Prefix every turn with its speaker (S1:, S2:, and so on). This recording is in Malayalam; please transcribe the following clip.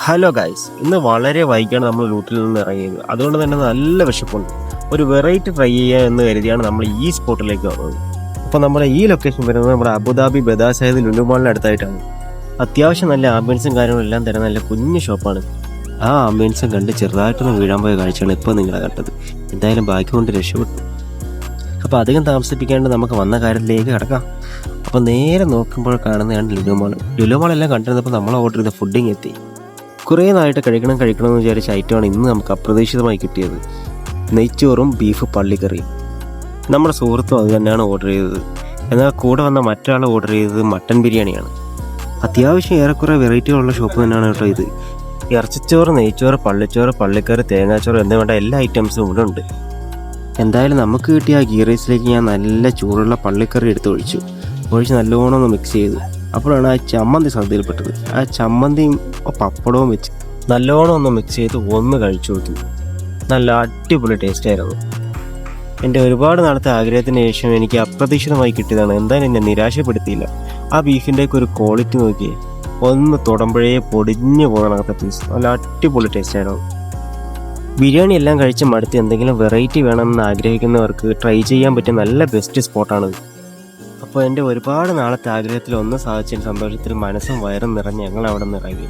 S1: ഹലോ ഗൈസ്, ഇന്ന് വളരെ വൈകിയാണ് നമ്മൾ റൂട്ടിൽ നിന്ന് ഇറങ്ങിയത്. അതുകൊണ്ട് തന്നെ നല്ല വിശപ്പുണ്ട്. ഒരു വെറൈറ്റി ട്രൈ ചെയ്യാൻ എന്ന് കരുതിയാണ് നമ്മൾ ഈ സ്പോട്ടിലേക്ക് വന്നത്. അപ്പോൾ നമ്മുടെ ഈ ലൊക്കേഷൻ വരുന്നത് നമ്മുടെ അബുദാബി ബദാസായത് ലുലു മാളിന് അടുത്തായിട്ടാണ്. അത്യാവശ്യം നല്ല ആംബിയൻസും കാര്യങ്ങളും എല്ലാം തരുന്ന നല്ല കുഞ്ഞു ഷോപ്പാണ്. ആ ആംബിയൻസും കണ്ട് ചെറുതായിട്ടൊന്ന് വീഴാൻ പോയ കാഴ്ചയാണ് ഇപ്പോൾ നിങ്ങളെ കണ്ടത്. എന്തായാലും ബാക്കി കൊണ്ട് രക്ഷപ്പെട്ടു. അപ്പോൾ അധികം താമസിപ്പിക്കാണ്ട് നമുക്ക് വന്ന കാര്യത്തിലേക്ക് കിടക്കാം. അപ്പോൾ നേരെ നോക്കുമ്പോൾ കാണുന്നതാണ് ലുലു മാൾ. ലുലു മാളെല്ലാം കണ്ടിരുന്നപ്പോൾ നമ്മൾ ഓർഡർ ചെയ്ത ഫുഡിങ് എത്തി. കുറേ നാളായിട്ട് കഴിക്കണമെന്ന് വിചാരിച്ച ഐറ്റമാണ് ഇന്ന് നമുക്ക് അപ്രതീക്ഷിതമായി കിട്ടിയത്. നെയ്ച്ചോറും ബീഫ് പള്ളിക്കറിയും. നമ്മുടെ സുഹൃത്തും അത് തന്നെയാണ് ഓർഡർ ചെയ്തത്. എന്നാൽ കൂടെ വന്ന മറ്റൊരാൾ ഓർഡർ ചെയ്തത് മട്ടൻ ബിരിയാണിയാണ്. അത്യാവശ്യം ഏറെക്കുറെ വെറൈറ്റികളുള്ള ഷോപ്പ് തന്നെയാണ് കേട്ടോ ഇത്. ഇറച്ചിച്ചോറ്, നെയ്ച്ചോറ്, പള്ളിച്ചോറ്, പള്ളിക്കറി, തേങ്ങാച്ചോറ് എന്നിവ വേണ്ട എല്ലാ ഐറ്റംസും ഇവിടെ ഉണ്ട്. എന്തായാലും നമുക്ക് കിട്ടിയ ആ ഗീ റൈസിലേക്ക് ഞാൻ നല്ല ചൂടുള്ള പള്ളിക്കറി എടുത്ത് ഒഴിച്ച് നല്ലോണം ഒന്ന് മിക്സ് ചെയ്തു. അപ്പോഴാണ് ആ ചമ്മന്തി ശ്രദ്ധയിൽപ്പെട്ടത്. ആ ചമ്മന്തിയും പപ്പടവും വെച്ച് നല്ലോണം ഒന്ന് മിക്സ് ചെയ്ത് ഒന്ന് കഴിച്ചു നോക്കി. നല്ല അടിപൊളി ടേസ്റ്റ് ആയിരുന്നു. എൻ്റെ ഒരുപാട് നാളത്തെ ആഗ്രഹത്തിന് ശേഷം എനിക്ക് അപ്രതീക്ഷിതമായി കിട്ടിയതാണ്. എന്തായാലും എന്നെ നിരാശപ്പെടുത്തിയില്ല. ആ ബീഫിൻ്റെയൊക്കെ ഒരു ക്വാളിറ്റി നോക്കിയേ, ഒന്ന് തൊടുമ്പോഴേ പൊടിഞ്ഞു പോകുന്ന പീസ്. നല്ല അടിപൊളി ടേസ്റ്റ് ആയിരുന്നു. ബിരിയാണി എല്ലാം കഴിച്ച് മടുത്ത് എന്തെങ്കിലും വെറൈറ്റി വേണമെന്ന് ആഗ്രഹിക്കുന്നവർക്ക് ട്രൈ ചെയ്യാൻ പറ്റിയ നല്ല ബെസ്റ്റ് സ്പോട്ടാണ്. അപ്പോൾ എൻ്റെ ഒരുപാട് നാളത്തെ ആഗ്രഹത്തിൽ ഒന്ന് സാധിച്ചതിന് സന്തോഷത്തിൽ മനസ്സും വയറും നിറഞ്ഞ് ഞങ്ങൾ അവിടെ നിന്ന് ഇറങ്ങി.